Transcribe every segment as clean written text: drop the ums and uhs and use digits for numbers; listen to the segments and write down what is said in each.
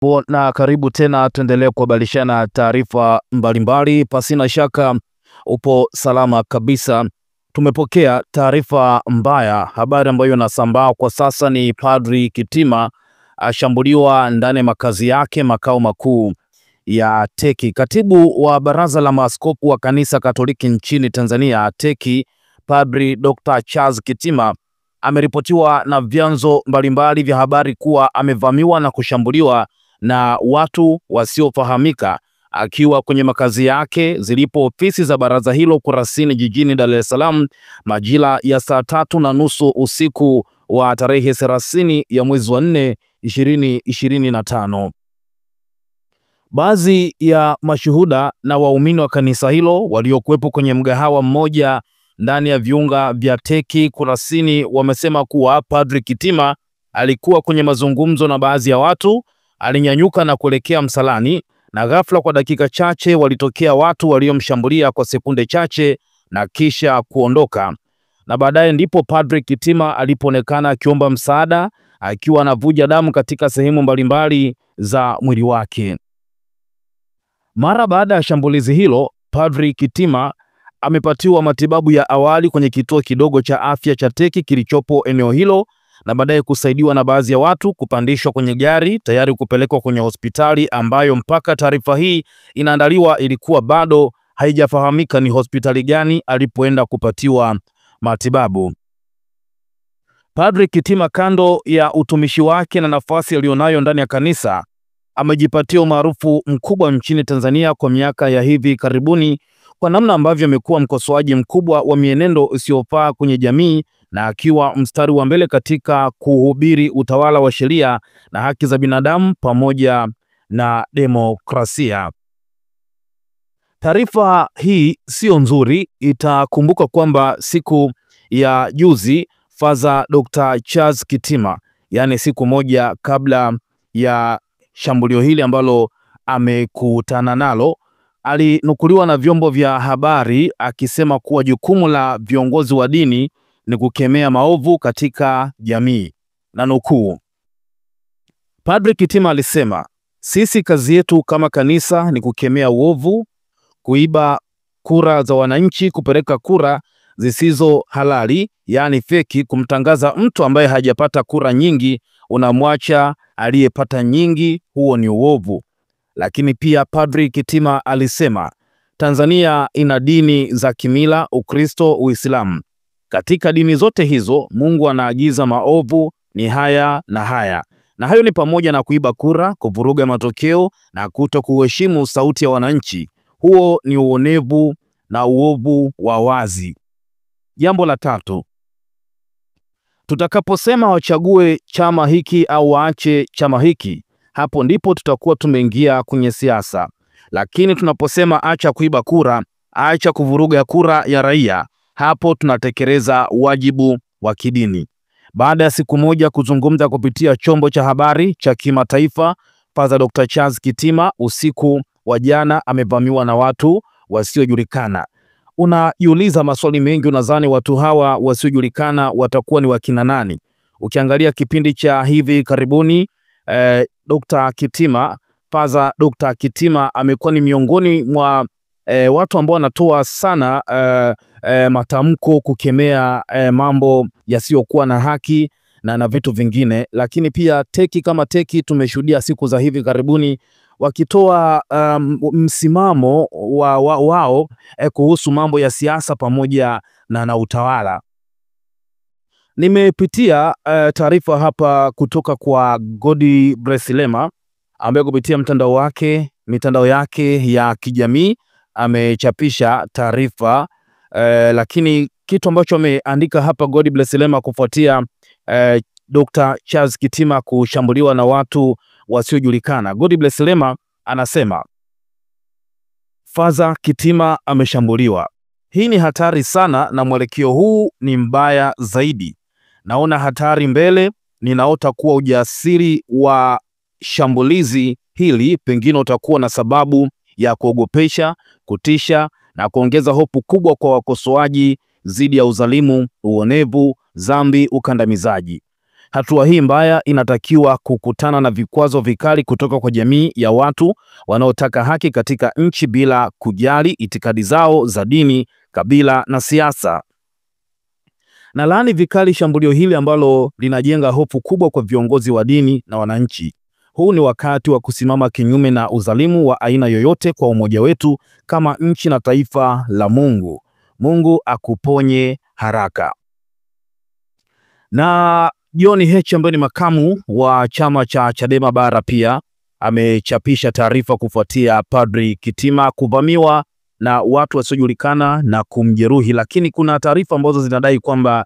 Ujambo na karibu tena, tuendelee kubadilishana taarifa mbalimbali. Pasina shaka upo salama kabisa. Tumepokea taarifa mbaya. Habari ambayo inasambaa kwa sasa ni Padri Kitima ashambuliwa ndani ya makazi yake makao makuu ya TEC. Katibu wa Baraza la Maaskofu wa Kanisa Katoliki nchini Tanzania TEC, Padri Dr. Charles Kitima ameripotiwa na vyanzo mbalimbali vya habari kuwa amevamiwa na kushambuliwa na watu wasiofahamika akiwa kwenye makazi yake zilipo ofisi za baraza hilo Kurasini jijini Dar es Salaam majira ya saa 3:30 usiku wa tarehe 30 ya mwezi wa 4 2025. Baadhi ya mashuhuda na waumini wa kanisa hilo waliokuwepo kwenye mgahawa mmoja ndani ya viunga vya TEC Kurasini wamesema kuwa Padri Kitima alikuwa kwenye mazungumzo na baadhi ya watu, alinyanyuka na kuelekea msalani, na ghafla kwa dakika chache walitokea watu waliomshambulia kwa sekunde chache na kisha kuondoka. Na baadaye ndipo Padri Kitima alipoonekana akiomba msaada akiwa anavuja damu katika sehemu mbalimbali za mwili wake. Mara baada ya shambulizi hilo, Padri Kitima amepatiwa matibabu ya awali kwenye kituo kidogo cha afya cha TEC kilichopo eneo hilo, na baadaye kusaidiwa na baadhi ya watu kupandishwa kwenye gari tayari kupelekwa kwenye hospitali ambayo mpaka taarifa hii inaandaliwa ilikuwa bado haijafahamika ni hospitali gani alipoenda kupatiwa matibabu. Padri Kitima, kando ya utumishi wake na nafasi aliyonayo ndani ya kanisa, amejipatia umaarufu mkubwa nchini Tanzania kwa miaka ya hivi karibuni kwa namna ambavyo amekuwa mkosoaji mkubwa wa mienendo isiyofaa kwenye jamii na akiwa mstari wa mbele katika kuhubiri utawala wa sheria na haki za binadamu pamoja na demokrasia. Taarifa hii sio nzuri. Itakumbuka kwamba siku ya juzi Father Dr. Charles Kitima, yani siku moja kabla ya shambulio hili ambalo amekutana nalo, alinukuliwa na vyombo vya habari akisema kuwa jukumu la viongozi wa dini ni kukemea maovu katika jamii, na nukuu, Padri Kitima alisema, sisi kazi yetu kama kanisa ni kukemea uovu, kuiba kura za wananchi, kupeleka kura zisizo halali, yani feki, kumtangaza mtu ambaye hajapata kura nyingi unamwacha aliyepata nyingi, huo ni uovu. Lakini pia Padri Kitima alisema Tanzania ina dini za kimila, Ukristo, Uislamu. Katika dini zote hizo Mungu anaagiza maovu ni haya na haya, na hayo ni pamoja na kuiba kura, kuvuruga matokeo na kutokuheshimu sauti ya wananchi. Huo ni uonevu na uovu wa wazi. Jambo la tatu, tutakaposema wachague chama hiki au waache chama hiki, hapo ndipo tutakuwa tumeingia kwenye siasa. Lakini tunaposema acha kuiba kura, acha kuvuruga kura ya raia, hapo tunatekeleza wajibu wa kidini. Baada ya siku moja kuzungumza kupitia chombo cha habari cha kimataifa, Father Dr. Charles Kitima usiku wa jana amevamiwa na watu wasiojulikana. Unajiuliza maswali mengi, unadhani watu hawa wasiojulikana watakuwa ni wakina nani? Ukiangalia kipindi cha hivi karibuni, Dr. Kitima, Father Dr. Kitima amekuwa ni miongoni mwa watu ambao wanatoa sana matamko kukemea mambo yasiyokuwa na haki na vitu vingine. Lakini pia TEC kama TEC tumeshuhudia siku za hivi karibuni wakitoa msimamo wao kuhusu mambo ya siasa pamoja na utawala. Nimepitia taarifa hapa kutoka kwa Godbless Lema ambaye kupitia mitandao yake ya kijamii amechapisha taarifa, lakini kitu ambacho ameandika hapa Godbless Lema kufuatia Dr. Charles Kitima kushambuliwa na watu wasiojulikana. Godbless Lema anasema Father Kitima ameshambuliwa. Hii ni hatari sana na mwelekeo huu ni mbaya zaidi. Naona hatari mbele, ninaota kuwa ujasiri wa shambulizi hili pengine utakuwa na sababu ya kuogopesha, kutisha na kuongeza hofu kubwa kwa wakosoaji dhidi ya udhalimu, uonevu, dhambi, ukandamizaji. Hatua hii mbaya inatakiwa kukutana na vikwazo vikali kutoka kwa jamii ya watu wanaotaka haki katika nchi bila kujali itikadi zao za dini, kabila na siasa. Na laani vikali shambulio hili ambalo linajenga hofu kubwa kwa viongozi wa dini na wananchi. Huu ni wakati wa kusimama kinyume na udhalimu wa aina yoyote kwa umoja wetu kama nchi na taifa la Mungu. Mungu akuponye haraka. Na John Heche ambaye ni makamu wa chama cha Chadema Bara pia amechapisha taarifa kufuatia Padri Kitima kuvamiwa na watu wasiojulikana na kumjeruhi, lakini kuna taarifa ambazo zinadai kwamba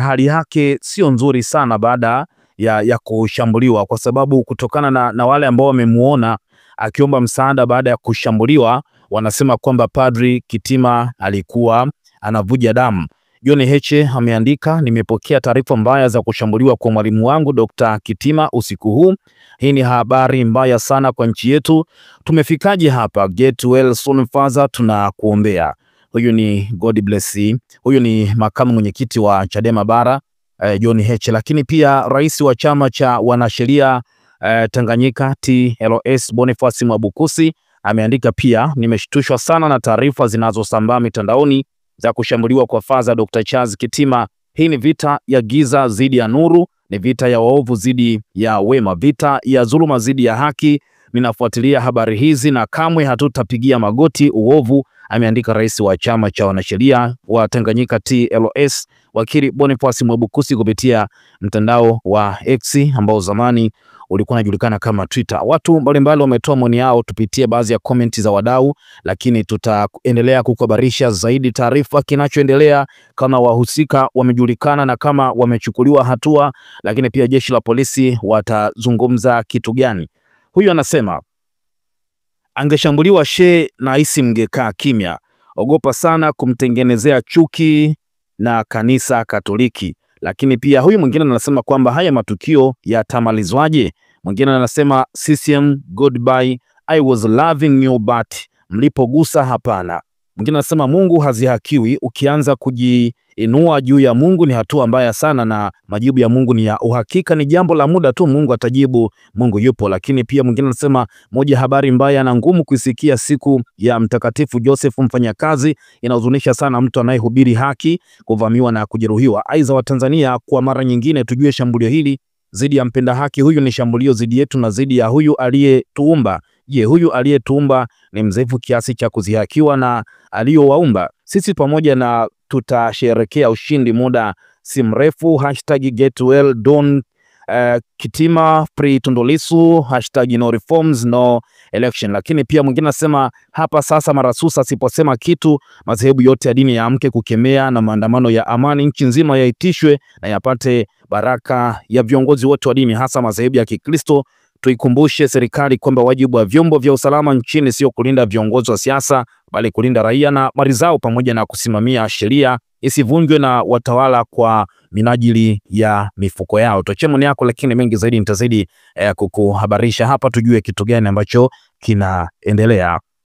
hali yake sio nzuri sana baada ya kushambuliwa, kwa sababu kutokana na wale ambao wamemuona akiomba msaada baada ya kushambuliwa, wanasema kwamba Padri Kitima alikuwa anavuja damu. John Heche ameandika, nimepokea taarifa mbaya za kushambuliwa kwa mwalimu wangu Dr. Kitima usiku huu. Hii ni habari mbaya sana kwa nchi yetu. Tumefikaje hapa? Get well soon father, tunakuombea. Huyu ni God bless you. Huyu ni makamu mwenyekiti wa Chadema Bara John Heche, lakini pia rais wa chama cha wanasheria Tanganyika TLS Boniface Mwabukusi ameandika pia, nimeshtushwa sana na taarifa zinazosambaa mitandaoni za kushambuliwa kwa Father Dr. Charles Kitima. Hii ni vita ya giza dhidi ya nuru, ni vita ya waovu dhidi ya wema, vita ya dhuluma dhidi ya haki. Ninafuatilia habari hizi na kamwe hatutapigia magoti uovu, ameandika rais wa chama cha wanasheria wa Tanganyika TLS wakili Boniface Mwabukusi kupitia mtandao wa X ambao zamani ulikuwa unajulikana kama Twitter. Watu mbalimbali wametoa maoni yao, tupitie baadhi ya komenti za wadau, lakini tutaendelea kukuhabarisha zaidi taarifa kinachoendelea, kama wahusika wamejulikana na kama wamechukuliwa hatua, lakini pia jeshi la polisi watazungumza kitu gani. Huyu anasema, angeshambuliwa Shehe na isi mngekaa kimya, ogopa sana kumtengenezea chuki na kanisa Katoliki. Lakini pia huyu mwingine anasema kwamba haya matukio yatamalizwaje? Mwingine anasema CCM goodbye, I was loving you but mlipogusa hapana. Mwingine anasema Mungu hazihakiwi, ukianza kujiinua juu ya Mungu ni hatua mbaya sana, na majibu ya Mungu ni ya uhakika, ni jambo la muda tu, Mungu atajibu, Mungu yupo. Lakini pia mwingine anasema moja habari mbaya na ngumu kuisikia siku ya Mtakatifu Joseph mfanyakazi, inahuzunisha sana mtu anayehubiri haki kuvamiwa na kujeruhiwa. Aiza wa Tanzania, kwa mara nyingine tujue shambulio hili dhidi ya mpenda haki huyu ni shambulio dhidi yetu na dhidi ya huyu aliyetuumba. Je, huyu aliyetuumba ni mzaifu kiasi cha kuzihakiwa na aliyowaumba? Sisi pamoja na tutasherekea ushindi muda si mrefu. #GetWell Don Kitima free Tundu Lissu, #no reforms no election. Lakini pia mwingine anasema hapa sasa marasusa siposema kitu, madhehebu yote ya dini yaamke kukemea na maandamano ya amani nchi nzima yaitishwe na yapate baraka ya viongozi wote wa dini, hasa madhehebu ya Kikristo. Tuikumbushe serikali kwamba wajibu wa vyombo vya usalama nchini sio kulinda viongozi wa siasa, bali kulinda raia na mali zao, pamoja na kusimamia sheria isivunjwe na watawala kwa minajili ya mifuko yao. Tuachie maoni yako, lakini mengi zaidi nitazidi kukuhabarisha hapa, tujue kitu gani ambacho kinaendelea.